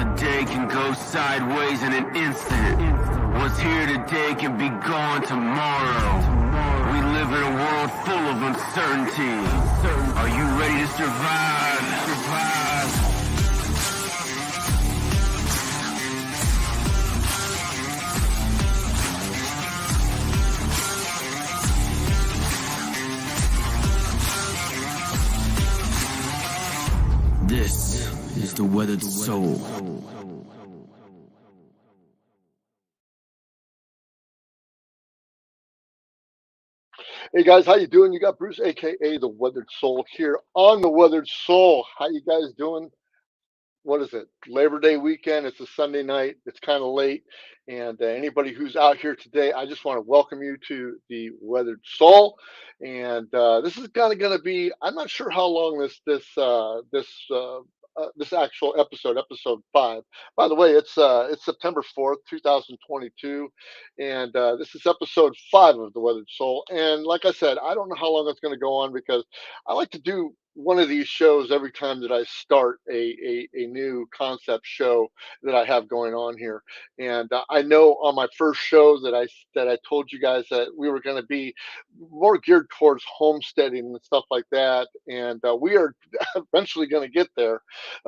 today can go sideways in an instant. What's here today can be gone tomorrow. We live in a world full of uncertainty. Are you ready to survive? This is the weathered soul. Hey guys, how you doing? You got Bruce, aka the Weathered Soul, here on the Weathered Soul. How you guys doing? What is it? Labor Day weekend. It's a Sunday night. It's kind of late, and anybody who's out here today, I just want to welcome you to the Weathered Soul. And this is kind of going to be. I'm not sure how long this actual episode 5. By the way, it's September 4th, 2022, and this is episode 5 of the Weathered Soul. And like I said, I don't know how long it's going to go on because I like to do one of these shows every time that I start a new concept show that I have going on here. And I know on my first show that I told you guys that we were going to be more geared towards homesteading and stuff like that. And we are eventually going to get there,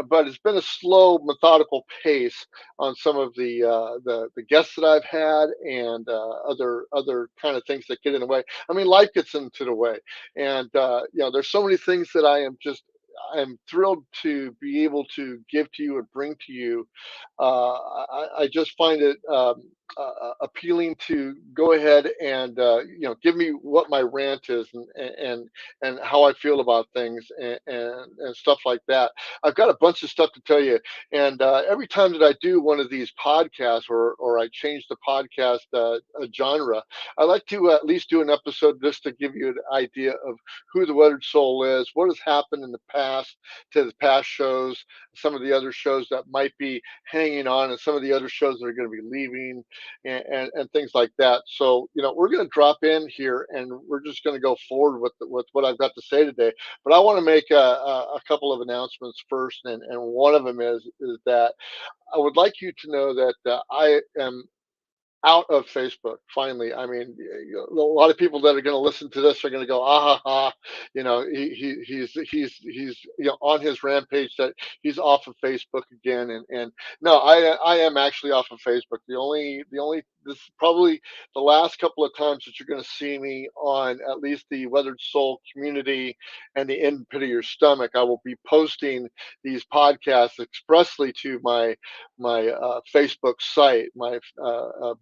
but it's been a slow, methodical pace on some of the guests that I've had and other kind of things that get in the way. I mean, life gets into the way, and there's so many things that I'm thrilled to be able to give to you and bring to you. I just find it appealing to go ahead and give me what my rant is and how I feel about things and stuff like that. I've got a bunch of stuff to tell you, and every time that I do one of these podcasts or I change the podcast genre, I like to at least do an episode just to give you an idea of who the Weathered Soul is, what has happened in the past to the past shows, some of the other shows that might be hanging on, and some of the other shows that are going to be leaving, and things like that. So, we're going to drop in here and we're just going to go forward with what I've got to say today. But I want to make a couple of announcements first, and one of them is that I would like you to know that I am out of Facebook. Finally, I mean, a lot of people that are going to listen to this are going to go, ah ha ha, he's on his rampage that he's off of Facebook again, and no, I am actually off of Facebook. The only this is probably the last couple of times that you're going to see me on at least the Weathered Soul community and the In Pit of Your Stomach. I will be posting these podcasts expressly to my Facebook site, my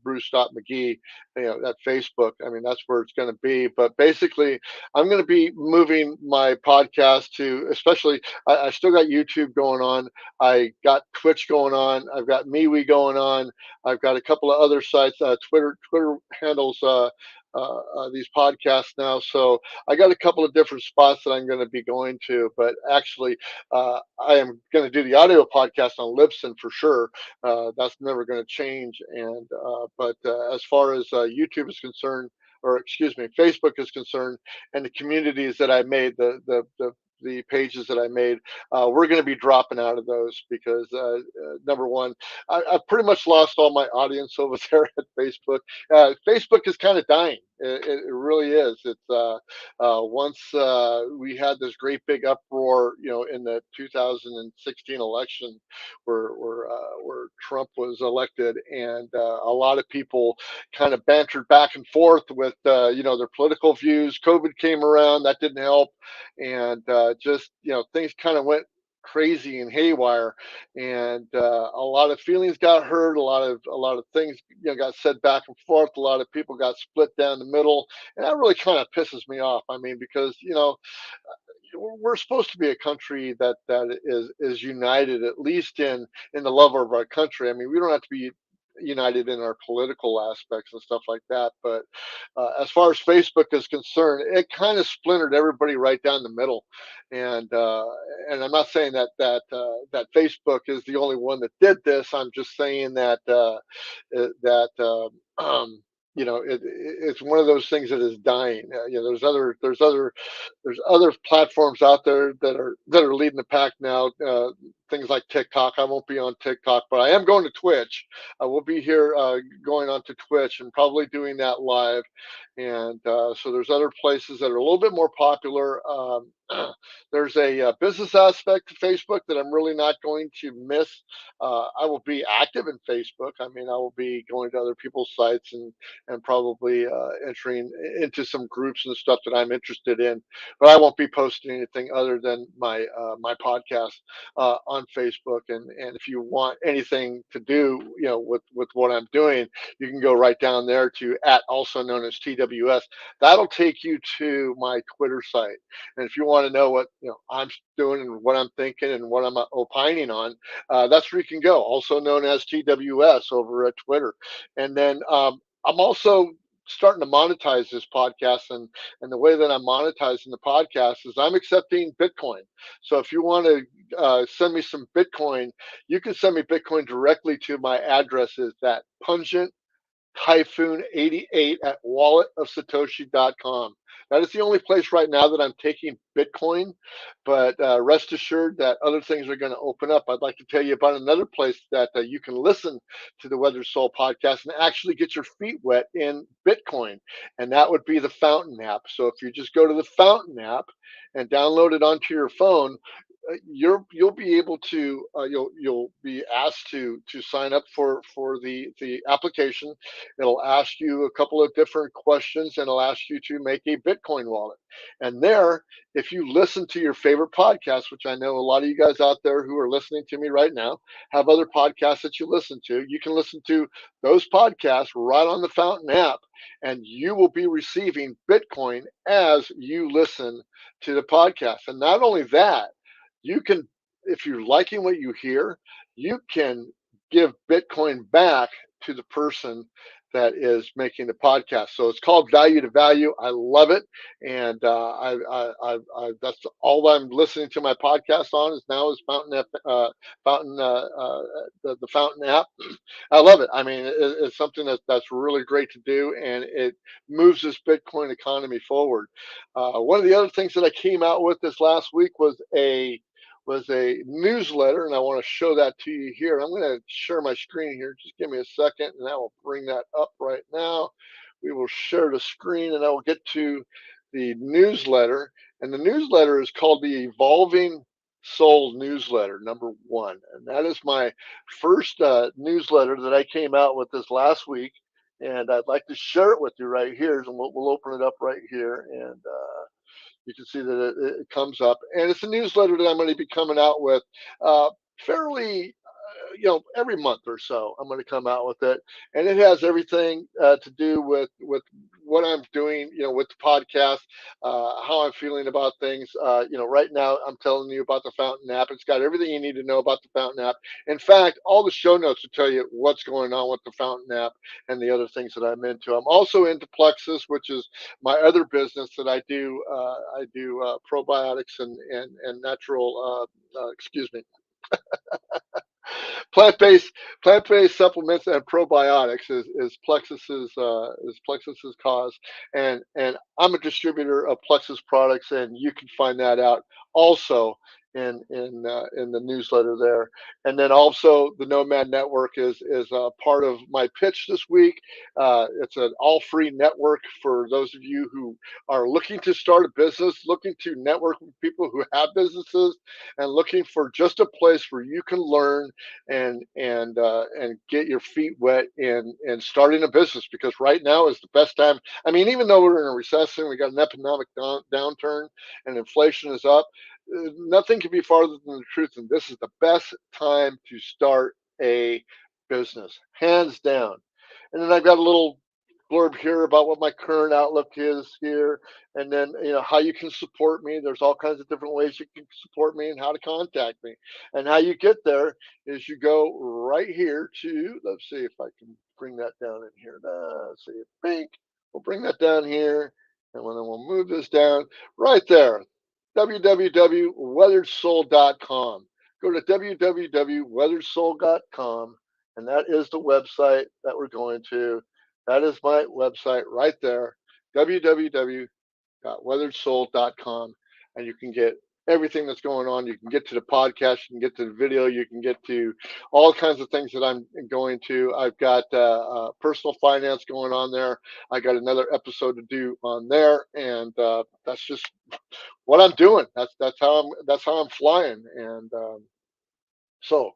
Bruce McGee, that Facebook. I mean, that's where it's going to be. But basically, I'm going to be moving my podcast to, especially, I still got YouTube going on. I got Twitch going on. I've got MeWe going on. I've got a couple of other sites, Twitter handles. These podcasts now, so I got a couple of different spots that I'm going to be going to. But actually, I am going to do the audio podcast on Libsyn for sure. That's never going to change. And but as far as YouTube is concerned, or excuse me, Facebook is concerned, and the communities that I made, the pages that I made, we're going to be dropping out of those because number one, I've pretty much lost all my audience over there at Facebook. Facebook is kind of dying. It really is. It's once we had this great big uproar, in the 2016 election, where Trump was elected, and a lot of people kind of bantered back and forth with their political views. COVID came around, that didn't help, and just things kind of went crazy and haywire, and a lot of feelings got hurt, a lot of things got said back and forth, a lot of people got split down the middle, and that really kind of pisses me off. I mean, because we're supposed to be a country that is united, at least in the love of our country. I mean, we don't have to be united in our political aspects and stuff like that. But as far as Facebook is concerned, it kind of splintered everybody right down the middle. And I'm not saying that Facebook is the only one that did this. I'm just saying that it's one of those things that is dying. There's other platforms out there that are leading the pack now. things like TikTok. I won't be on TikTok, but I am going to Twitch. I will be here going on to Twitch and probably doing that live. And so there's other places that are a little bit more popular. There's a business aspect to Facebook that I'm really not going to miss. I will be active in Facebook. I mean, I will be going to other people's sites and probably entering into some groups and stuff that I'm interested in. But I won't be posting anything other than my podcast on Facebook. And if you want anything to do, with what I'm doing, you can go right down there to at also known as TWS. That'll take you to my Twitter site. And if you want to know what I'm doing and what I'm thinking and what I'm opining on, that's where you can go. Also known as TWS over at Twitter. And then I'm also starting to monetize this podcast, and the way that I'm monetizing the podcast is I'm accepting Bitcoin. So if you want to send me some Bitcoin, you can send me Bitcoin directly to my address is that pungent Typhoon 88 at walletofsatoshi.com. That is the only place right now that I'm taking Bitcoin, but rest assured that other things are going to open up. I'd like to tell you about another place that you can listen to the Weathered Soul podcast and actually get your feet wet in Bitcoin, and that would be the Fountain app. So if you just go to the Fountain app and download it onto your phone, you'll be able to you'll be asked to sign up for the application. It'll ask you a couple of different questions and it'll ask you to make a Bitcoin wallet. And there, if you listen to your favorite podcast, which I know a lot of you guys out there who are listening to me right now have other podcasts that you listen to, you can listen to those podcasts right on the Fountain app, and you will be receiving Bitcoin as you listen to the podcast. And not only that, you can, if you're liking what you hear, you can give Bitcoin back to the person that is making the podcast. So it's called Value to Value. I love it, and that's all I'm listening to my podcast on is now is Fountain the Fountain app. I love it. I mean, it's something that's really great to do, and it moves this Bitcoin economy forward. One of the other things that I came out with this last week was a newsletter, and I want to show that to you here. I'm going to share my screen here. Just give me a second, and I will bring that up right now. We will share the screen, and I will get to the newsletter. And the newsletter is called the Evolving Soul Newsletter #1, and that is my first newsletter that I came out with this last week. And I'd like to share it with you right here, and we'll open it up right here, and you can see that it comes up, and it's a newsletter that I'm going to be coming out with uh, fairly, every month or so. I'm going to come out with it, and it has everything to do with what I'm doing, with the podcast, how I'm feeling about things. Right now I'm telling you about the Fountain app. It's got everything you need to know about the Fountain app. In fact, all the show notes will tell you what's going on with the Fountain app and the other things that I'm into. I'm also into Plexus, which is my other business that I do. I do probiotics and natural. Excuse me, plant-based plant-based supplements and probiotics is Plexus's cause, and I'm a distributor of Plexus products, and you can find that out also in the newsletter there. And then also the Nomad Network is part of my pitch this week. It's an all free network for those of you who are looking to start a business, looking to network with people who have businesses, and looking for just a place where you can learn and get your feet wet in starting a business, because right now is the best time. I mean, even though we're in a recession, we got an economic downturn, and inflation is up. Nothing can be farther than the truth, and this is the best time to start a business, hands down. And then I've got a little blurb here about what my current outlook is here, and then how you can support me. There's all kinds of different ways you can support me and how to contact me. And how you get there is you go right here to, let's see if I can bring that down in here. Let's see, pink. We'll bring that down here, and then we'll move this down right there. www.weatheredsoul.com. Go to www.weatheredsoul.com, and that is the website that we're going to. That is my website right there, www.weatheredsoul.com, and you can get everything that's going on. You can get to the podcast, you can get to the video, you can get to all kinds of things that I'm going to. I've got personal finance going on there. I got another episode to do on there, and that's just what I'm doing. That's how I'm flying, and so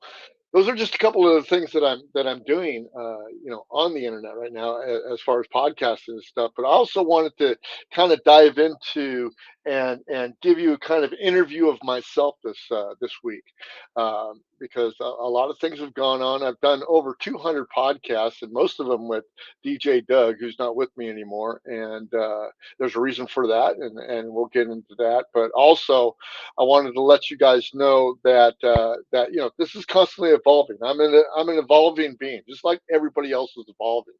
those are just a couple of the things that I'm doing, on the internet right now, as far as podcasting and stuff. But I also wanted to kind of dive into and give you a kind of interview of myself this week, because a lot of things have gone on. I've done over 200 podcasts, and most of them with DJ Doug, who's not with me anymore, and there's a reason for that, and we'll get into that. But also, I wanted to let you guys know that this is constantly evolving. I'm an evolving being, just like everybody else is evolving,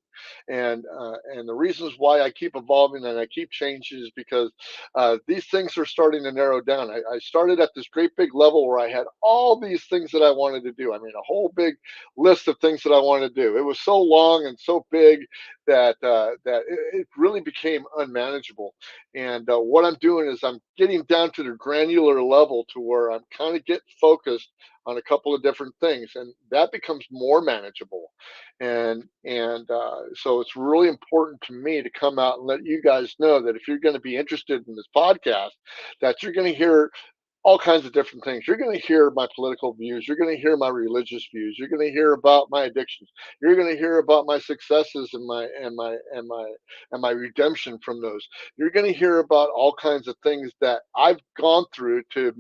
and the reasons why I keep evolving and I keep changing is because these things are starting to narrow down. I started at this great big level where I had all these things that I wanted to do. I mean, a whole big list of things that I wanted to do. It was so long and so big that it really became unmanageable. And what I'm doing is I'm getting down to the granular level to where I'm kind of getting focused on a couple of different things, and that becomes more manageable. And so it's really important to me to come out and let you guys know that if you're going to be interested in this podcast, that you're going to hear all kinds of different things. You're going to hear my political views. You're going to hear my religious views. You're going to hear about my addictions. You're going to hear about my successes and my redemption from those. You're going to hear about all kinds of things that I've gone through to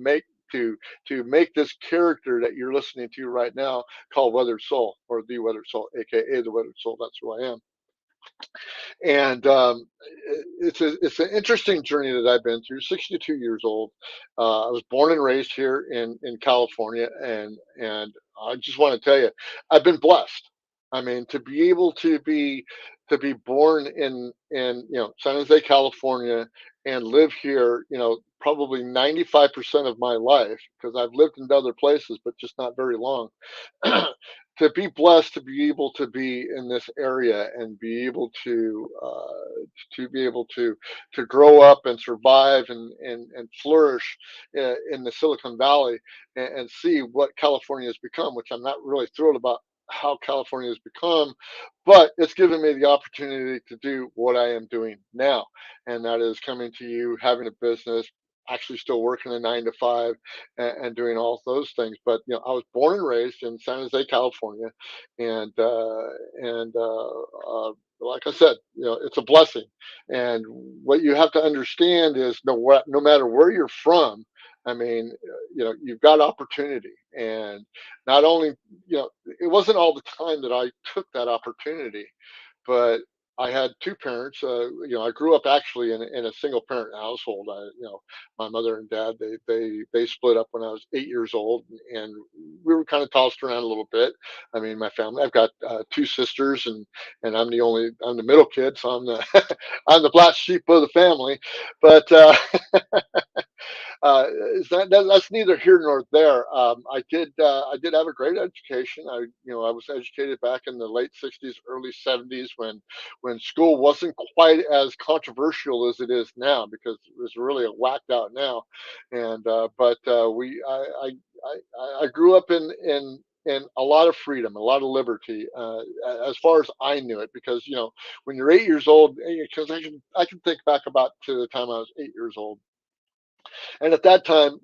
to make this character that you're listening to right now called Weathered Soul, or the Weathered Soul, aka the Weathered Soul. That's who I am. And it's an interesting journey that I've been through. 62 years old. I was born and raised here in California, and I just want to tell you, I've been blessed. I mean, to be born in San Jose, California, and live here, probably 95% of my life, because I've lived in other places, but just not very long. To be blessed to be able to be in this area and be able to grow up and survive and flourish in the Silicon Valley, and see what California has become, which I'm not really thrilled about how California has become, but it's given me the opportunity to do what I am doing now, and that is coming to you, having a business, actually still working a 9 to 5, and doing all those things. But I was born and raised in San Jose, California, and like I said, it's a blessing. And what you have to understand is no matter where you're from, I mean, you've got opportunity, and not only it wasn't all the time that I took that opportunity, but I had two parents. I grew up actually in a single parent household. My mother and dad, they split up when I was 8 years old, and we were kind of tossed around a little bit. I mean, my family. I've got two sisters, and I'm the middle kid, so I'm the I'm the black sheep of the family. But that's neither here nor there. I did have a great education. I was educated back in the late '60s, early '70s, when school wasn't quite as controversial as it is now, because it was really whacked out now. And but we I grew up in a lot of freedom, a lot of liberty, as far as I knew it. Because when you're 8 years old, because I can think back about to the time I was 8 years old, and at that time,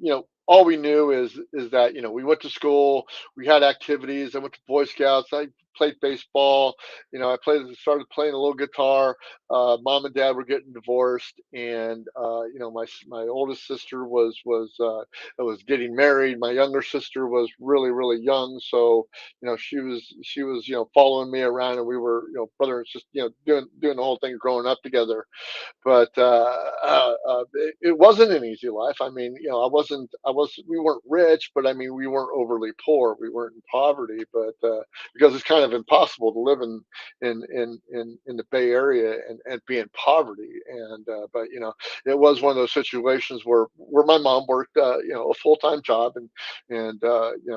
all we knew is that we went to school, we had activities. I went to Boy Scouts. I played baseball. I started playing a little guitar. Mom and Dad were getting divorced, and my oldest sister was getting married. My younger sister was really really young, so she was following me around, and we were brother and sister, doing the whole thing, growing up together. But it wasn't an easy life. I mean, we weren't rich, but I mean, we weren't overly poor. We weren't in poverty, but because it's kind of impossible to live in the Bay Area and be in poverty. And but it was one of those situations where my mom worked, a full time job, and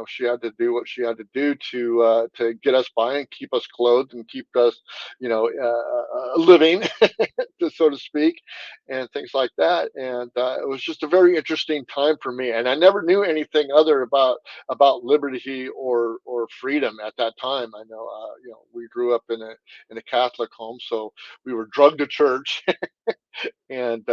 she had to do what she had to do to get us by and keep us clothed and keep us, living. so to speak, and things like that. And it was just a very interesting time for me. And I never knew anything other about liberty or freedom at that time. I know, we grew up in a Catholic home, so we were drugged to church and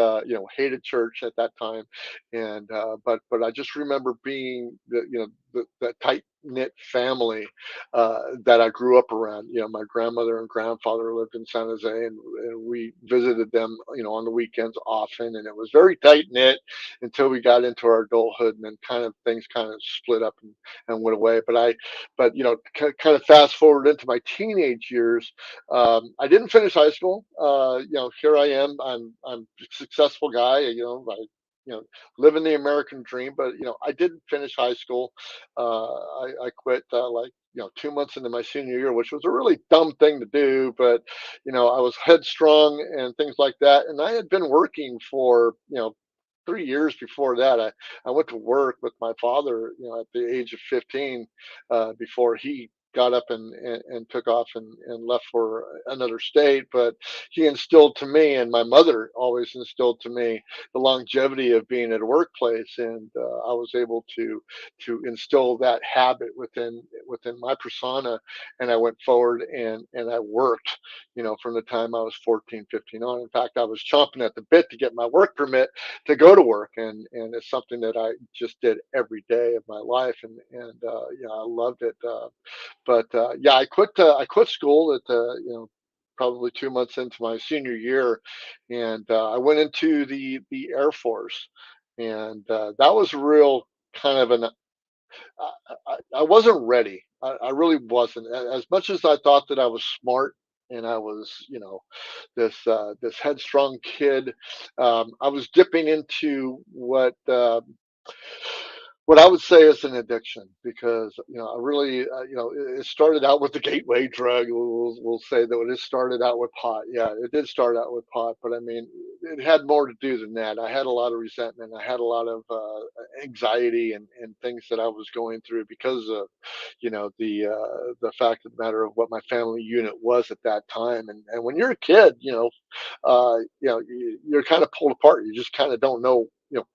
hated church at that time. And but I just remember being the tight knit family that I grew up around. My grandmother and grandfather lived in San Jose, and we visited them on the weekends often, and it was very tight knit until we got into our adulthood, and then kind of things kind of split up and went away. But kind of fast forward into my teenage years. I didn't finish high school. Here I am. I'm a successful guy. Living the American dream. But I didn't finish high school. I quit like 2 months into my senior year, which was a really dumb thing to do. But I was headstrong and things like that, and I had been working for 3 years before that. I went to work with my father, at the age of 15, before he got up and took off and left for another state. But he instilled to me, and my mother always instilled to me, the longevity of being at a workplace. And I was able to instill that habit within my persona. And I went forward and I worked, from the time I was 14, 15 on. In fact, I was chomping at the bit to get my work permit to go to work, and it's something that I just did every day of my life. And I loved it. But yeah, I quit school at probably 2 months into my senior year, and I went into the Air Force. And that was real kind of an I wasn't ready. I really wasn't. As much as I thought that I was smart and I was, this headstrong kid, I was dipping into what I would say is an addiction. Because I really it started out with the gateway drug. We'll say that it started out with pot. Yeah, it did start out with pot, but I mean, it had more to do than that. I had a lot of resentment. I had a lot of anxiety and things that I was going through because of the fact of the matter of what my family unit was at that time. And when you're a kid, you're kind of pulled apart. You just kind of don't know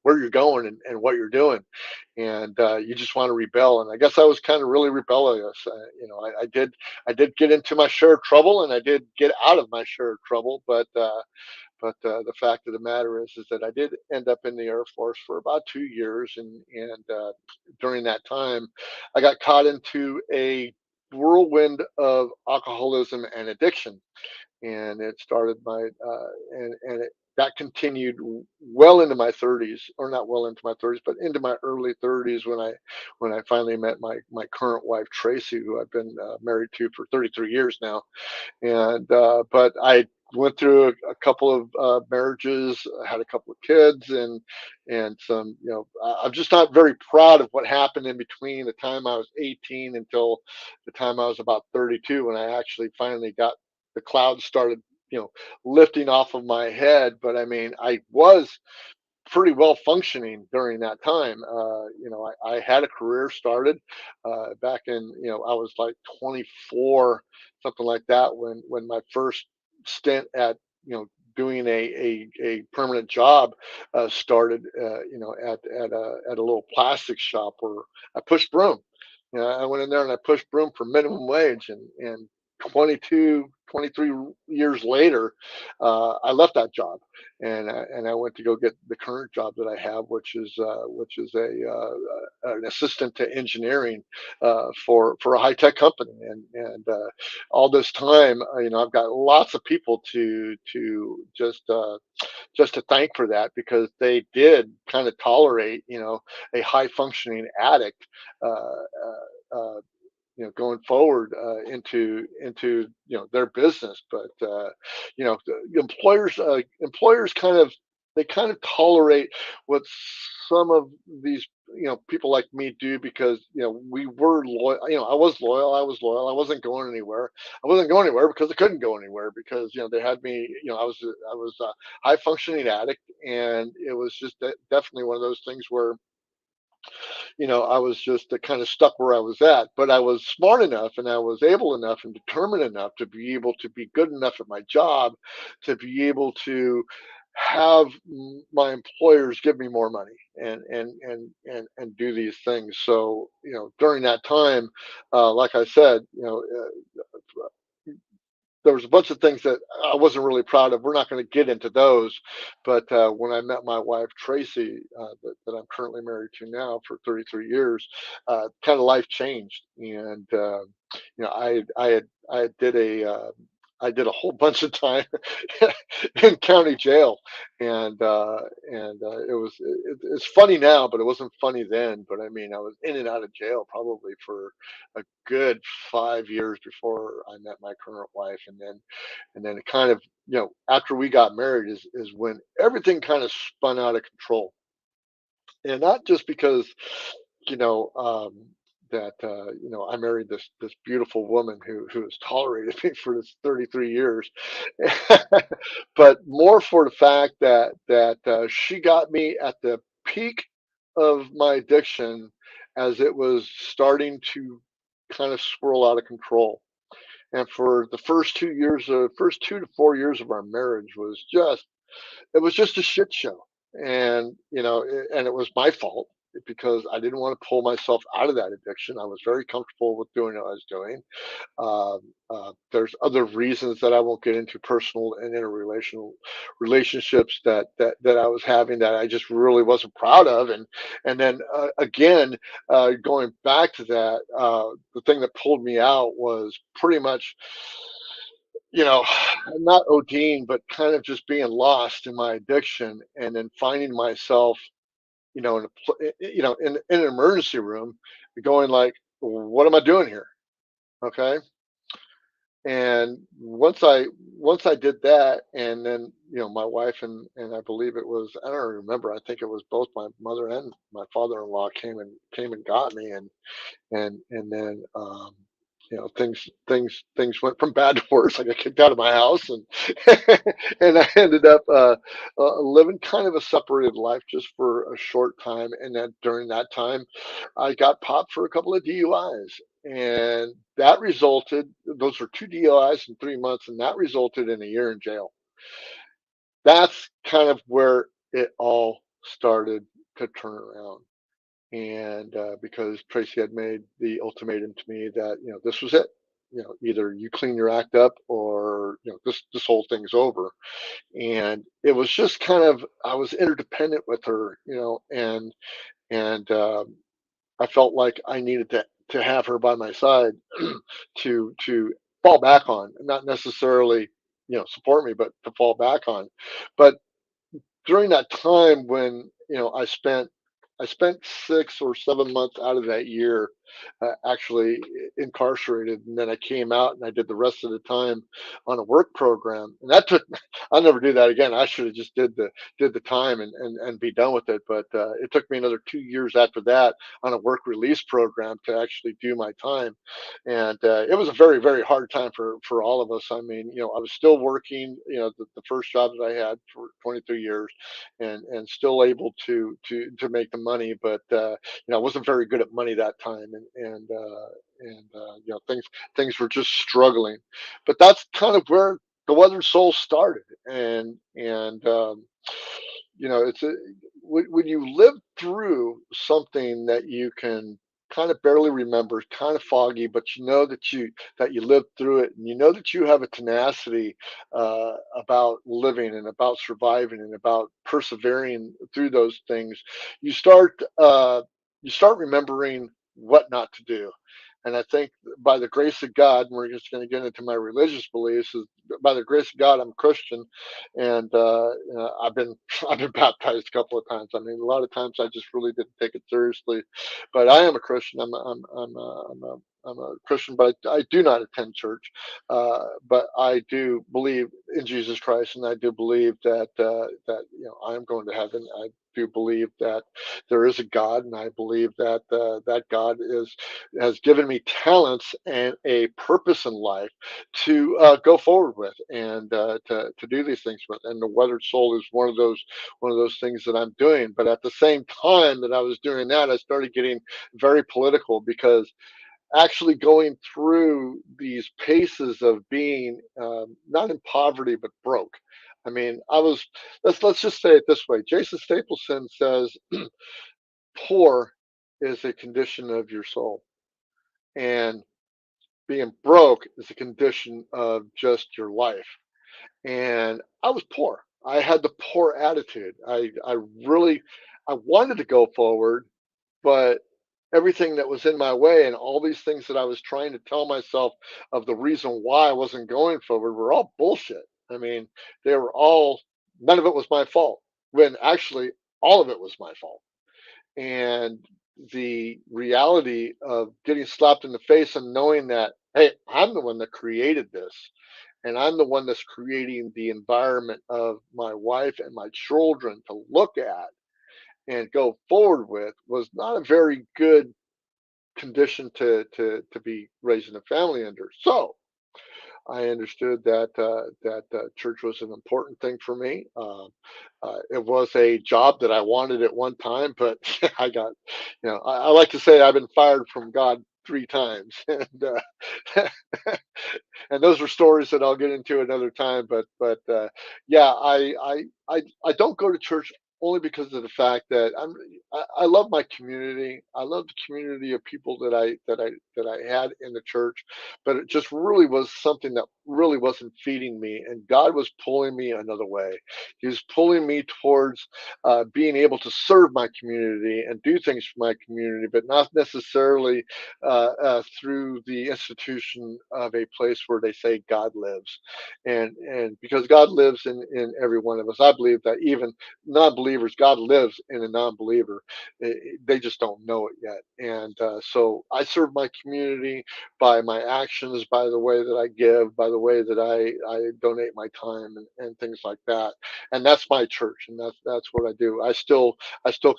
where you're going and what you're doing. And you just want to rebel. And I guess I was kind of really rebellious. I did get into my share of trouble, and I did get out of my share of trouble. But the fact of the matter is that I did end up in the Air Force for about 2 years. And during that time, I got caught into a whirlwind of alcoholism and addiction. And it started and that continued well into my 30s, or not well into my 30s, but into my early 30s, when I finally met my current wife, Tracy, who I've been married to for 33 years now. And but I went through a couple of marriages, had a couple of kids, and some. I'm just not very proud of what happened in between the time I was 18 until the time I was about 32, when I actually finally got the clouds started, lifting off of my head. But I mean, I was pretty well functioning during that time. I had a career started back in, I was like 24, something like that, when my first stint at, doing a permanent job started, at a little plastic shop where I pushed broom. I went in there and I pushed broom for minimum wage, and 22, 23 years later, I left that job, and I went to go get the current job that I have, which is an assistant to engineering for a high tech company. And all this time, I've got lots of people to just to thank for that, because they did kind of tolerate a high functioning addict. Uh, going forward into their business. But the employers kind of, they kind of tolerate what some of these people like me do, because we were loyal. I was loyal. I wasn't going anywhere. Because I couldn't go anywhere, because they had me. I was a high functioning addict, and it was just definitely one of those things where I was just kind of stuck where I was at. But I was smart enough and I was able enough and determined enough to be able to be good enough at my job to be able to have my employers give me more money and do these things. So during that time, like I said, there was a bunch of things that I wasn't really proud of. We're not going to get into those, but when I met my wife Tracy, that I'm currently married to now for 33 years, kind of life changed, and I did I did a whole bunch of time in county jail, and it's funny now, but it wasn't funny then. But I mean, I was in and out of jail probably for a good 5 years before I met my current wife, and then it kind of after we got married is when everything kind of spun out of control, and not just because you know um, that I married this beautiful woman who has tolerated me for this 33 years, but more for the fact that she got me at the peak of my addiction as it was starting to kind of swirl out of control. And for the first 2 to 4 years of our marriage it was just a shit show. And and it was my fault because I didn't want to pull myself out of that addiction. I was very comfortable with doing what I was doing. There's other reasons that I won't get into, personal and interrelational relationships that I was having that I just really wasn't proud of. And then again, going back to that, the thing that pulled me out was pretty much, you know, not ODing, but kind of just being lost in my addiction, and then finding myself, in an emergency room, going like, "What am I doing here?" Okay. And once I did that, and then my wife and I believe it was, I don't remember, I think it was both my mother and my father-in-law came and got me, and then things went from bad to worse. I got kicked out of my house, and and I ended up living kind of a separated life just for a short time. And then during that time, I got popped for a couple of DUIs, and that resulted. Those were two DUIs in 3 months, and that resulted in a year in jail. That's kind of where it all started to turn around. And because Tracy had made the ultimatum to me that this was it. Either you clean your act up, or this whole thing's over. And it was just kind of, I was interdependent with her, and I felt like I needed to have her by my side to fall back on, not necessarily support me, but to fall back on. But during that time when I spent 6 or 7 months out of that year actually incarcerated, and then I came out and I did the rest of the time on a work program, and that took. I'll never do that again. I should have just did the time and be done with it. But it took me another 2 years after that on a work release program to actually do my time, and it was a very, very hard time for all of us. I mean, I was still working, the first job that I had for 23 years, and still able to make the money, but I wasn't very good at money that time, and things were just struggling. But that's kind of where the Weathered Soul started, and it's when you live through something that you can kind of barely remember, kind of foggy, but that you lived through it, and that you have a tenacity about living and about surviving and about persevering through those things. You start remembering what not to do. And I think by the grace of God, and we're just going to get into my religious beliefs, is by the grace of God, I'm Christian, and I've been I've been baptized a couple of times. I mean, a lot of times I just really didn't take it seriously, but I am a Christian. I'm a I'm a Christian, but I do not attend church. But I do believe in Jesus Christ, and I do believe that I am going to heaven. I do believe that there is a God, and I believe that that God is has given me talents and a purpose in life to go forward with, and to do these things with. And the weathered soul is one of those things that I'm doing. But at the same time that I was doing that, I started getting very political, because actually going through these paces of being not in poverty but broke. I mean, I was, let's just say it this way. Jason Stapleton says, "Poor is a condition of your soul, and being broke is a condition of just your life." And I was poor. I had the poor attitude. I really, I wanted to go forward, but everything that was in my way and all these things that I was trying to tell myself of the reason why I wasn't going forward were all bullshit. I mean, they were all, none of it was my fault, when actually all of it was my fault. And the reality of getting slapped in the face and knowing that, hey, I'm the one that created this, and I'm the one that's creating the environment of my wife and my children to look at and go forward with, was not a very good condition to be raising a family under. So I understood that church was an important thing for me. It was a job that I wanted at one time, but I got, I like to say I've been fired from God 3 times, and and those are stories that I'll get into another time. But yeah, I don't go to church only because of the fact that I love my community. I love the community of people that I had in the church, but it just really was something that really wasn't feeding me, and God was pulling me another way. He was pulling me towards being able to serve my community and do things for my community, but not necessarily through the institution of a place where they say God lives. And because God lives in every one of us, I believe that even non-believers, God lives in a non-believer. They just don't know it yet. And so I serve my community by my actions, by the way that I give, by the way that I donate my time, and things like that. And that's my church, and that's what I do. I still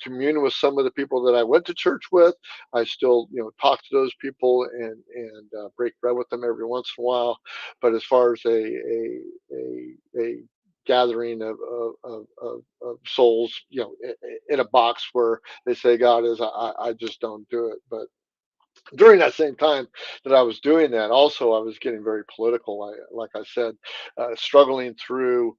commune with some of the people that I went to church with. I still, talk to those people, and break bread with them every once in a while. But as far as a gathering of souls, in a box where they say God is, I just don't do it. But during that same time that I was doing that, also I was getting very political. Like I said, struggling through,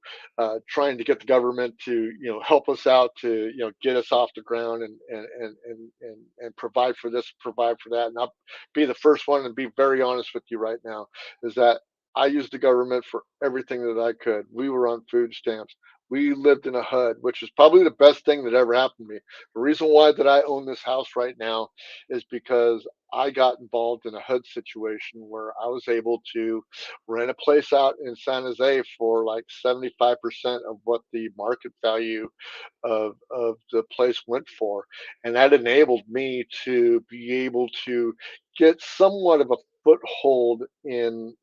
trying to get the government to help us out, to get us off the ground, and provide for this, provide for that. And I'll be the first one and be very honest with you right now, is that I used the government for everything that I could. We were on food stamps. We lived in a HUD, which is probably the best thing that ever happened to me. The reason why that I own this house right now is because I got involved in a HUD situation where I was able to rent a place out in San Jose for like 75% of what the market value of the place went for. And that enabled me to be able to get somewhat of a foothold in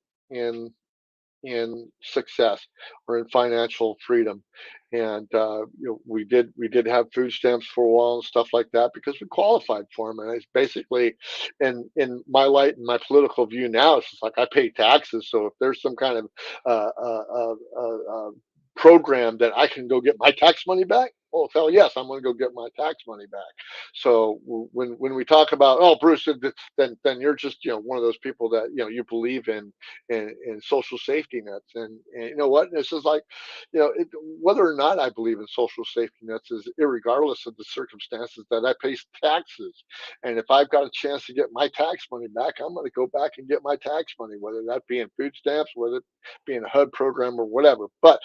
success, or in financial freedom. And we did have food stamps for a while and stuff like that, because we qualified for them. And it's basically, in my light and my political view now, it's just like I pay taxes. So if there's some kind of program that I can go get my tax money back, well, hell yes, I'm going to go get my tax money back. So when we talk about, oh, Bruce, then you're just one of those people that you believe in social safety nets. And you know what? And it's just like, whether or not I believe in social safety nets is irregardless of the circumstances, that I pay taxes. And if I've got a chance to get my tax money back, I'm going to go back and get my tax money, whether that be in food stamps, whether it be in a HUD program or whatever. But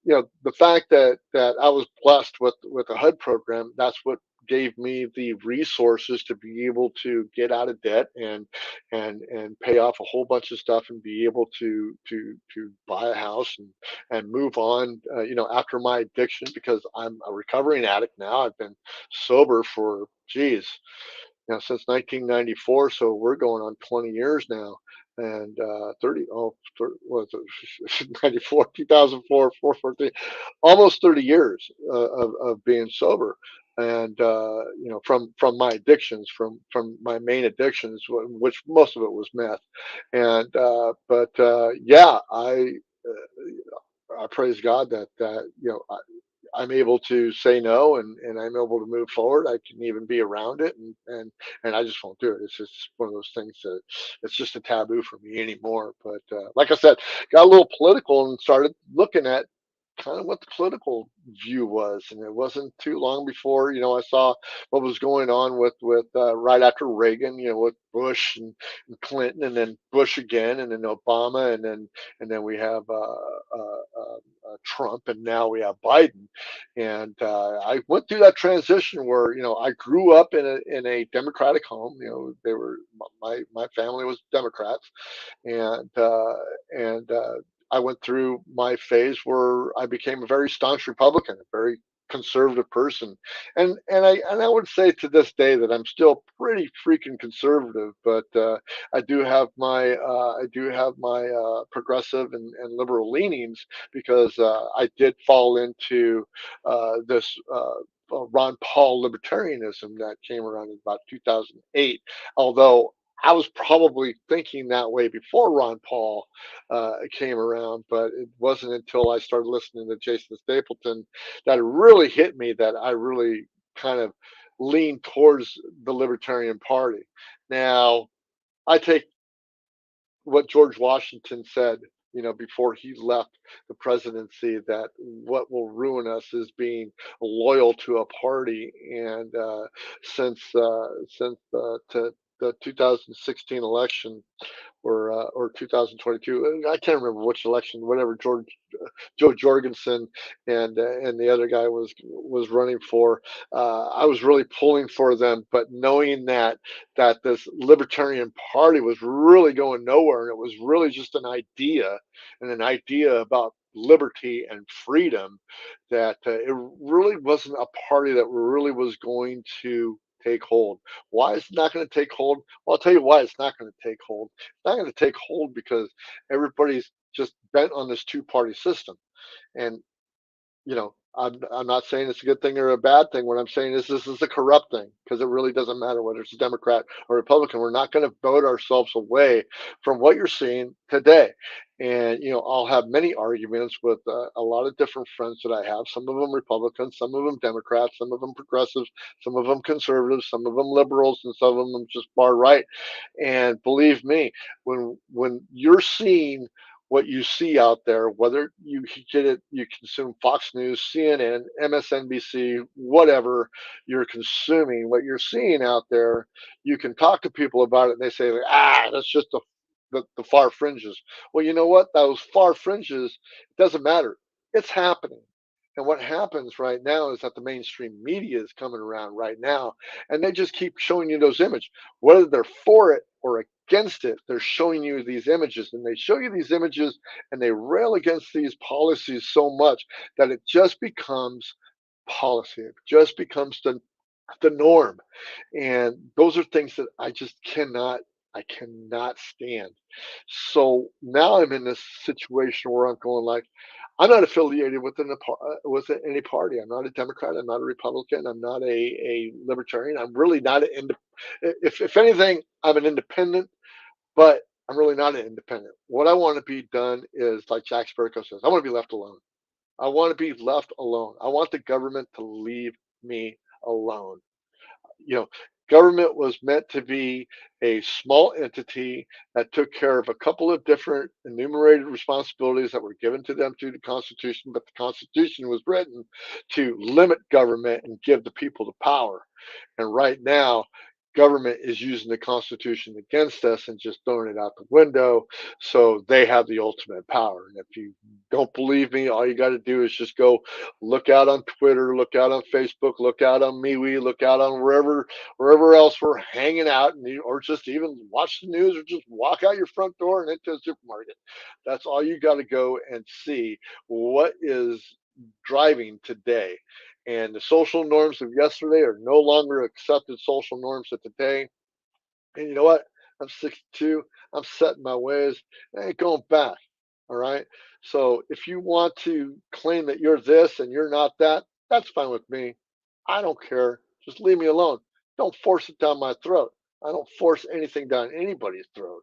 the fact that I was blessed with a HUD program, that's what gave me the resources to be able to get out of debt, and pay off a whole bunch of stuff, and be able to buy a house, and move on, after my addiction, because I'm a recovering addict now. I've been sober for, geez, since 1994. So we're going on 20 years now, and 30. Oh, was it 94, 2004, 414, almost 30 years of being sober. And from my addictions, from my main addictions, which most of it was meth, and but yeah, I praise God that I'm able to say no, and I'm able to move forward. I can even be around it, and I just won't do it. It's just one of those things that it's just a taboo for me anymore. But like I said, got a little political and started looking at kind of what the political view was, and it wasn't too long before I saw what was going on with right after Reagan, with Bush and Clinton, and then Bush again, and then Obama, and then we have Trump, and now we have Biden. And I went through that transition where I grew up in a Democratic home. They were my family was Democrats, and I went through my phase where I became a very staunch Republican, a very conservative person, and I would say to this day that I'm still pretty freaking conservative, but I do have my progressive and liberal leanings, because I did fall into this. Ron Paul libertarianism that came around in about 2008, although I was probably thinking that way before Ron Paul came around, but it wasn't until I started listening to Jason Stapleton that it really hit me that I really kind of leaned towards the Libertarian Party. Now, I take what George Washington said, before he left the presidency, that what will ruin us is being loyal to a party. And since the 2016 election, or 2022, I can't remember which election, whatever Joe Jorgensen and the other guy was running for. I was really pulling for them, but knowing that this Libertarian Party was really going nowhere, and it was really just an idea, and an idea about liberty and freedom, that it really wasn't a party that really was going to take hold. Why is it not going to take hold? Well, I'll tell you why it's not going to take hold. It's not going to take hold because everybody's just bent on this two-party system. And I'm not saying it's a good thing or a bad thing. What I'm saying is this is a corrupt thing, because it really doesn't matter whether it's a Democrat or Republican. We're not going to vote ourselves away from what you're seeing today. And I'll have many arguments with a lot of different friends that I have. Some of them Republicans, some of them Democrats, some of them progressives, some of them conservatives, some of them liberals, and some of them just far right. And believe me, when you're seeing what you see out there, whether you consume Fox News, CNN, MSNBC, whatever you're consuming, what you're seeing out there, you can talk to people about it, and they say, like, that's just the far fringes. Well, you know what? Those far fringes, it doesn't matter. It's happening. And what happens right now is that the mainstream media is coming around right now, and they just keep showing you those images, whether they're for it or against it. They're showing you these images, and they show you these images, and they rail against these policies so much that it just becomes policy. It just becomes the norm. And those are things that I cannot stand. So now I'm in this situation where I'm going, like, I'm not affiliated with any party. I'm not a Democrat. I'm not a Republican. I'm not a libertarian. I'm really not an if anything, I'm an independent, but I'm really not an independent. What I want to be done is, like Jack Spirko says, I want to be left alone. I want to be left alone. I want the government to leave me alone. you know, Government was meant to be a small entity that took care of a couple of different enumerated responsibilities that were given to them through the Constitution, but the Constitution was written to limit government and give the people the power. And right now, government is using the Constitution against us and just throwing it out the window. So they have the ultimate power. And if you don't believe me, all you got to do is just go look out on Twitter, look out on Facebook, look out on MeWe, look out on wherever else we're hanging out, or just even watch the news, or just walk out your front door and into a supermarket. That's all you got to go and see what is driving today. and the social norms of yesterday are no longer accepted social norms of today. And you know what? I'm 62. I'm set in my ways. I ain't going back. All right. So if you want to claim that you're this and you're not that, that's fine with me. I don't care. Just leave me alone. Don't force it down my throat. I don't force anything down anybody's throat.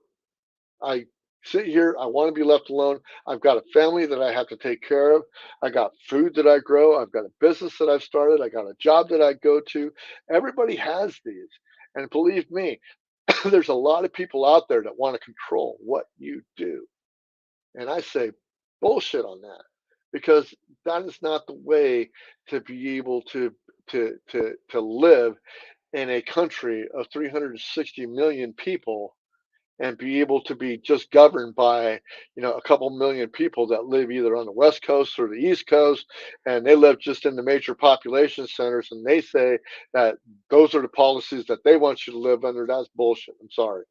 I sit here. I want to be left alone. I've got a family that I have to take care of. I got food that I grow. I've got a business that I've started. I got a job that I go to. Everybody has these. And believe me, there's a lot of people out there that want to control what you do. And I say bullshit on that because that is not the way to be able to live in a country of 360 million people and be able to be just governed by a couple million people that live either on the west coast or the east coast, and they live just in the major population centers, and they say that those are the policies that they want you to live under. That's bullshit. I'm sorry.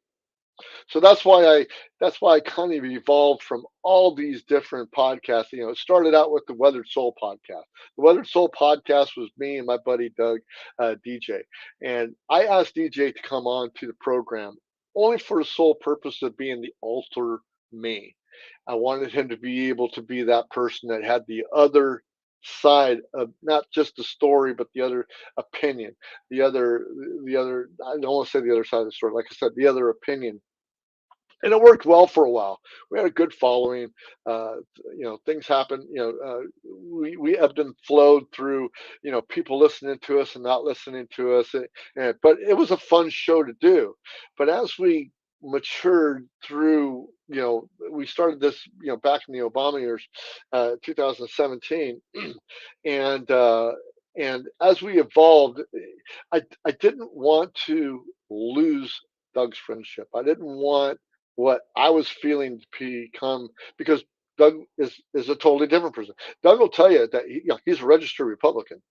So that's why I kind of evolved from all these different podcasts. It started out with the Weathered Soul podcast. The Weathered Soul podcast was me and my buddy Doug, DJ, and I asked DJ to come on to the program only for the sole purpose of being the alter me. I wanted him to be able to be that person that had the other side of not just the story but the other opinion, the other I don't want to say the other side of the story, like I said, the other opinion, and it worked well for a while. We had a good following. Uh, things happened. We ebbed and flowed through. People listening to us and not listening to us. But it was a fun show to do. But as we matured through, we started this, back in the Obama years, 2017, and and as we evolved, I didn't want to lose Doug's friendship. I didn't want what I was feeling to become, because Doug is a totally different person. Doug will tell you that he's a registered Republican,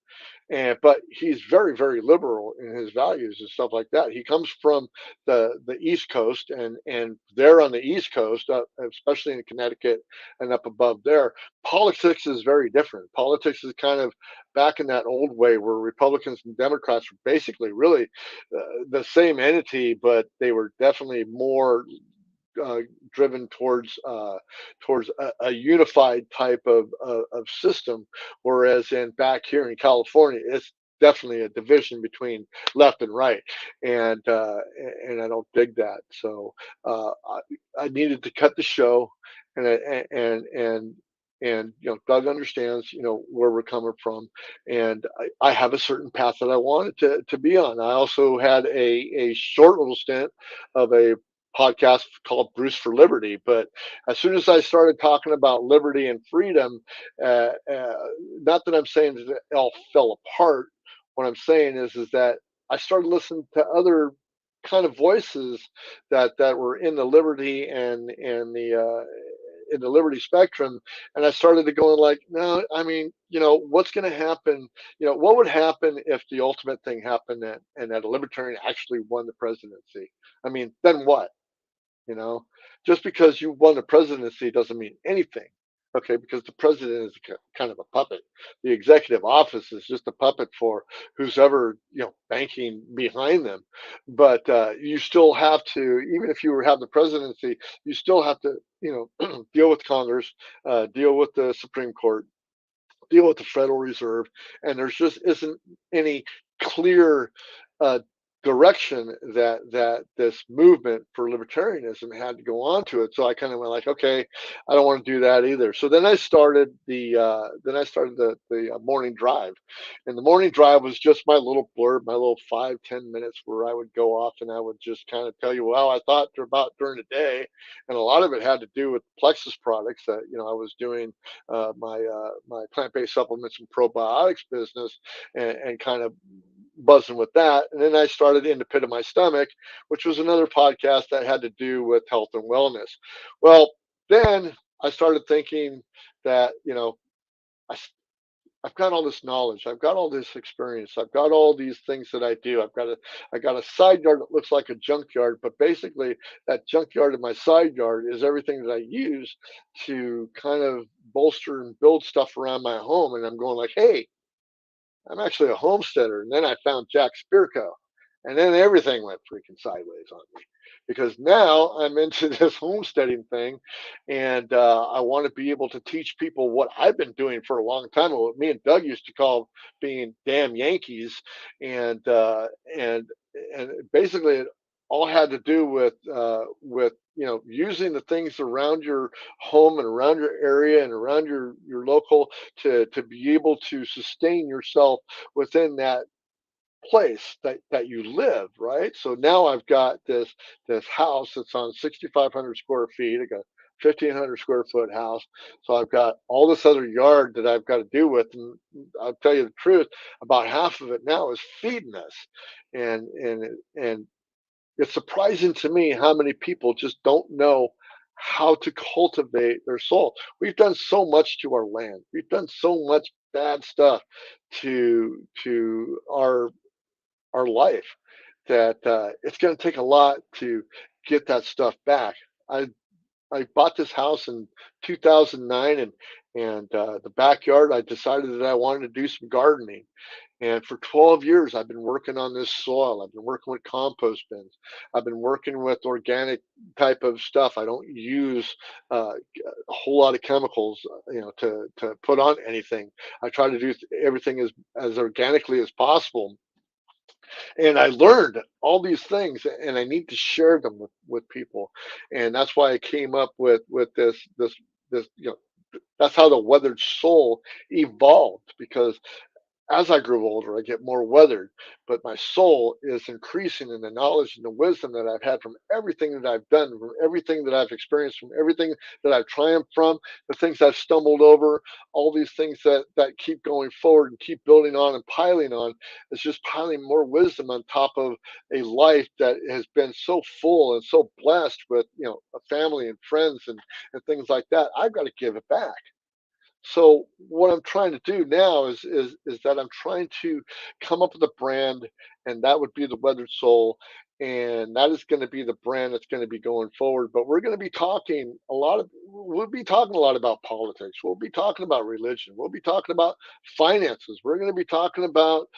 but he's very, very liberal in his values and stuff like that. He comes from the East Coast, and there on the East Coast, especially in Connecticut and up above there, politics is very different. Politics is kind of back in that old way where Republicans and Democrats were basically really the same entity, but they were definitely more uh, driven towards a unified type of system, whereas in back here in California, it's definitely a division between left and right, and I don't dig that. So I needed to cut the show, and Doug understands where we're coming from, and I have a certain path that I wanted to be on. I also had a short little stint of a podcast called Bruce for Liberty. But as soon as I started talking about liberty and freedom, uh, uh, not that I'm saying that it all fell apart. What I'm saying is that I started listening to other kind of voices that were in the liberty and the in the liberty spectrum, and I started to going like, no, I mean, what's going to happen? What would happen if the ultimate thing happened and that a libertarian actually won the presidency? I mean, then what? You know, just because you won the presidency doesn't mean anything. Okay, because the president is kind of a puppet. The executive office is just a puppet for who's ever banking behind them. But you still have to, even if you have the presidency, you still have to deal with Congress, deal with the Supreme Court, deal with the Federal Reserve, and there's just isn't any clear uh, direction that this movement for libertarianism had to go on to it. So I kind of went like, okay, I don't want to do that either. So then I started the morning drive, and the morning drive was just my little blurb, my little 5-10 minutes where I would go off and I would just kind of tell you, well, I thought about during the day, and a lot of it had to do with Plexus products that I was doing my plant-based supplements and probiotics business, and kind of buzzing with that. And then I started In the Pit of My Stomach, which was another podcast that had to do with health and wellness. Well, then I started thinking that I, I've got all this knowledge, I've got all this experience, I've got all these things that I do. I got a side yard that looks like a junkyard, but basically that junkyard in my side yard is everything that I use to kind of bolster and build stuff around my home. And I'm going like, hey, I'm actually a homesteader. And then I found Jack Spirko. And then everything went freaking sideways on me because now I'm into this homesteading thing, and I want to be able to teach people what I've been doing for a long time, what me and Doug used to call being damn Yankees, and and and basically it all had to do with using the things around your home and around your area and around your local to be able to sustain yourself within that place that you live, right? So now I've got this house that's on 6,500 square feet. I got 1,500 square foot house. So I've got all this other yard that I've got to do with, and I'll tell you the truth, about half of it now is feeding us, and it's surprising to me how many people just don't know how to cultivate their soul. We've done so much to our land. We've done so much bad stuff to our life that it's going to take a lot to get that stuff back. I I bought this house in 2009, and the backyard. I decided that I wanted to do some gardening, and for 12 years I've been working on this soil. I've been working with compost bins. I've been working with organic type of stuff. I don't use a whole lot of chemicals, to put on anything. I try to do everything as organically as possible, and I learned all these things, and I need to share them with people, and that's why I came up with this. That's how the weathered soul evolved, because as I grew older, I get more weathered, but my soul is increasing in the knowledge and the wisdom that I've had from everything that I've done, from everything that I've experienced, from everything that I've triumphed from, the things I've stumbled over, all these things that keep going forward and keep building on and piling on. It's just piling more wisdom on top of a life that has been so full and so blessed with, a family and friends and things like that. I've got to give it back. So what I'm trying to do now is that I'm trying to come up with a brand, and that would be the Weathered Soul, and that is going to be the brand that's going to be going forward. But we'll be talking a lot about politics. We'll be talking about religion. We'll be talking about finances. We're going to be talking about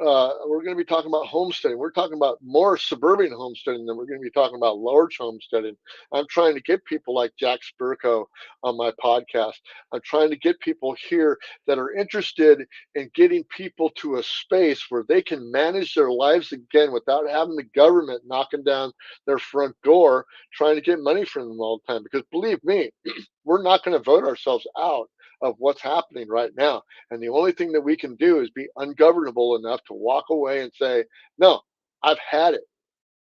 homesteading. We're talking about more suburban homesteading than we're going to be talking about large homesteading. I'm trying to get people like Jack Spirko on my podcast. I'm trying to get people here that are interested in getting people to a space where they can manage their lives again without having the government knocking down their front door trying to get money from them all the time. Because believe me, we're not going to vote ourselves out of what's happening right now. And the only thing that we can do is be ungovernable enough to walk away and say, no, I've had it.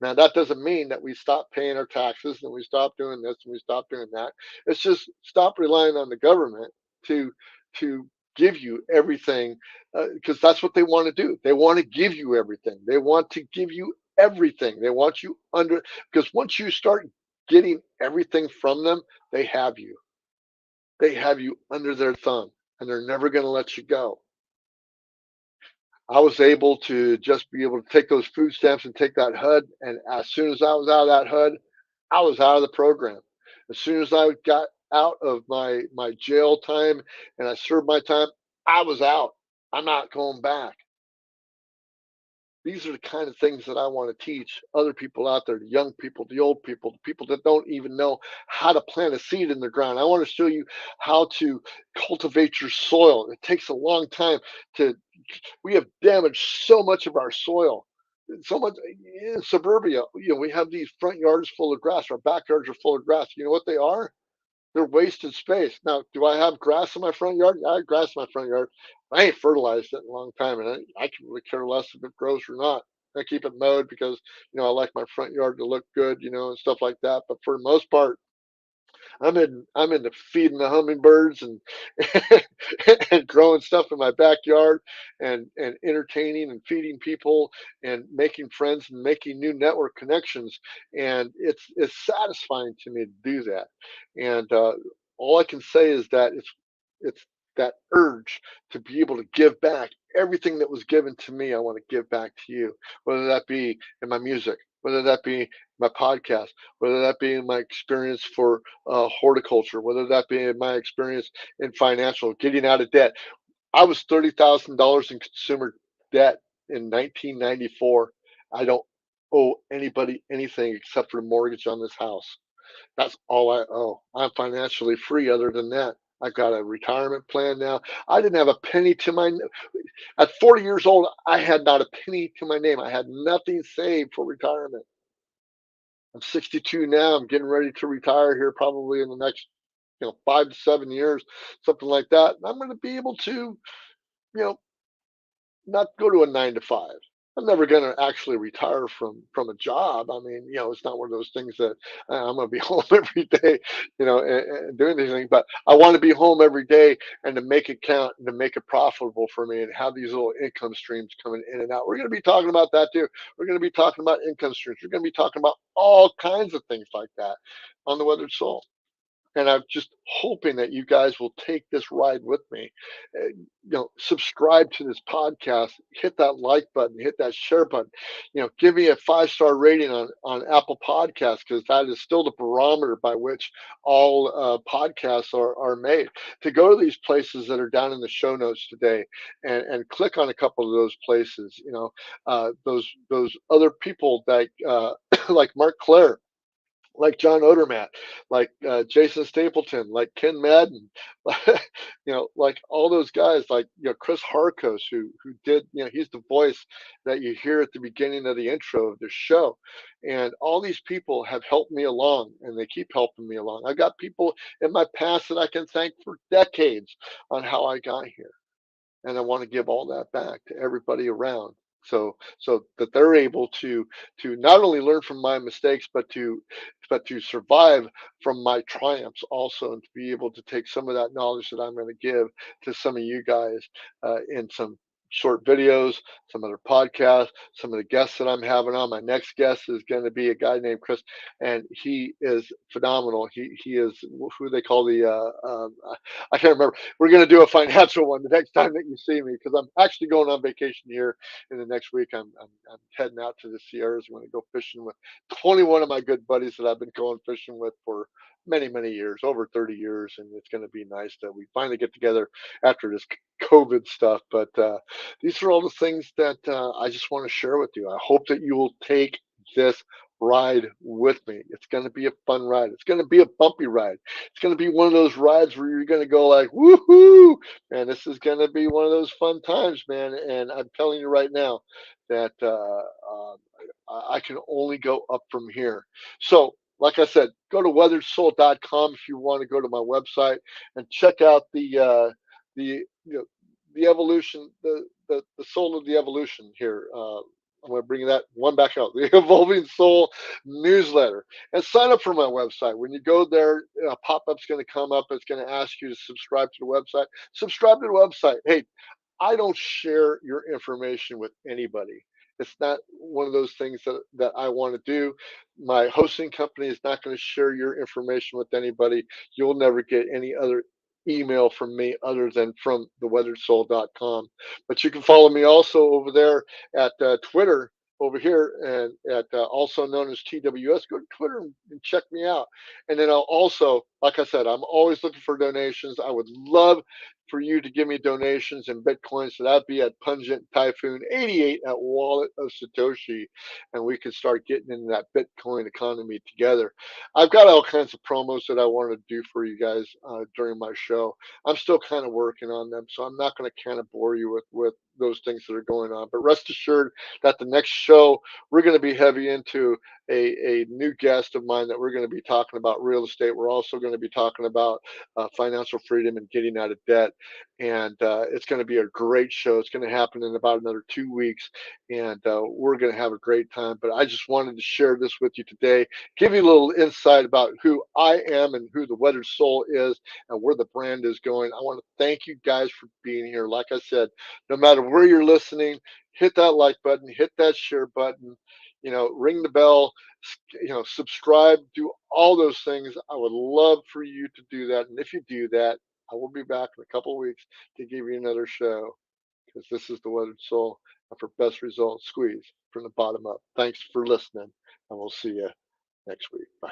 Now, that doesn't mean that we stop paying our taxes and we stop doing this and we stop doing that. It's just stop relying on the government to to give you everything, because that's what they want to do. They want to give you everything. They want to give you everything. They want you under, because once you start getting everything from them, they have you. They have you under their thumb, and they're never going to let you go. I was able to just be able to take those food stamps and take that HUD. And as soon as I was out of that HUD, I was out of the program. As soon as I got out of my jail time and I served my time, I was out. I'm not going back. These are the kind of things that I want to teach other people out there, the young people, the old people, the people that don't even know how to plant a seed in the ground. I want to show you how to cultivate your soil. It takes a long time to We have damaged so much of our soil. So much in suburbia. We have these front yards full of grass. Our backyards are full of grass. You know what they are? They're wasted space. Now, do I have grass in my front yard? Yeah, I have grass in my front yard. I ain't fertilized it in a long time, and I can really care less if it grows or not. I keep it mowed because I like my front yard to look good, and stuff like that. But for the most part, I'm into feeding the hummingbirds and and growing stuff in my backyard, and entertaining and feeding people and making friends and making new network connections. And it's satisfying to me to do that. And all I can say is that it's that urge to be able to give back everything that was given to me. I want to give back to you, whether that be in my music, whether that be my podcast, whether that be in my experience for horticulture, whether that be in my experience in financial, getting out of debt. I was $30,000 in consumer debt in 1994. I don't owe anybody anything except for the mortgage on this house. That's all I owe. I'm financially free other than that. I've got a retirement plan now. I didn't have a penny to my at 40 years old, I had not a penny to my name. I had nothing saved for retirement. I'm 62 now. I'm getting ready to retire here probably in the next, 5 to 7 years, something like that. And I'm going to be able to, know, not go to a 9 to 5. I'm never going to actually retire from a job. I mean, it's not one of those things that I'm going to be home every day, and doing anything. But I want to be home every day and to make it count and to make it profitable for me and have these little income streams coming in and out. We're going to be talking about that too. We're going to be talking about income streams. We're going to be talking about all kinds of things like that on the Weathered Soul. And I'm just hoping that you guys will take this ride with me. Subscribe to this podcast, hit that like button, hit that share button. Give me a 5-star rating on Apple Podcasts, because that is still the barometer by which all podcasts are made. To go to these places that are down in the show notes today and click on a couple of those places. Those other people that like Mark Claire, like John Odermatt, like Jason Stapleton, like Ken Madden, like all those guys, like Chris Harkos, who did, he's the voice that you hear at the beginning of the intro of the show, and all these people have helped me along, and they keep helping me along. I've got people in my past that I can thank for decades on how I got here, and I want to give all that back to everybody around. So that they're able to not only learn from my mistakes, but to survive from my triumphs also, and to be able to take some of that knowledge that I'm going to give to some of you guys in some short videos, some other podcasts, some of the guests that I'm having on. My next guest is going to be a guy named Chris, and he is phenomenal. He is who they call the I can't remember. We're going to do a financial one the next time that you see me, because I'm actually going on vacation here in the next week. I'm heading out to the Sierras. I'm going to go fishing with 21 of my good buddies that I've been going fishing with for many, many years, over 30 years. And it's going to be nice that we finally get together after this COVID stuff. But these are all the things that I just want to share with you. I hope that you will take this ride with me. It's going to be a fun ride. It's going to be a bumpy ride. It's going to be one of those rides where you're going to go like, woohoo, man, this is going to be one of those fun times, man. And I'm telling you right now that I can only go up from here. So, like I said, go to weatheredsoul.com if you want to go to my website and check out the the evolution, the soul of the evolution here. I'm going to bring that one back out, the Evolving Soul newsletter, and sign up for my website. When you go there, a pop-up's going to come up. It's going to ask you to subscribe to the website. Subscribe to the website. Hey, I don't share your information with anybody. It's not one of those things that I want to do. My hosting company is not going to share your information with anybody. You'll never get any other email from me other than from theweatheredsoul.com. But you can follow me also over there at Twitter over here, and at also known as TWS. Go to Twitter and check me out. And then I'll also, like I said, I'm always looking for donations. I would love for you to give me donations in Bitcoin. So that'd be at Pungent Typhoon 88 at Wallet of Satoshi. And we can start getting into that Bitcoin economy together. I've got all kinds of promos that I wanted to do for you guys during my show. I'm still kind of working on them, so I'm not going to kind of bore you with those things that are going on. But rest assured that the next show, we're going to be heavy into a new guest of mine that we're going to be talking about real estate. We're also going to be talking about financial freedom and getting out of debt. And it's going to be a great show. It's going to happen in about another 2 weeks, and we're going to have a great time. But I just wanted to share this with you today, give you a little insight about who I am and who the Weathered Soul is and where the brand is going. I want to thank you guys for being here. Like I said, no matter where you're listening, hit that like button, hit that share button, ring the bell, subscribe, do all those things. I would love for you to do that. And if you do that, I will be back in a couple of weeks to give you another show, because this is the Weathered Soul. And for best results, squeeze from the bottom up. Thanks for listening, and we'll see you next week. Bye.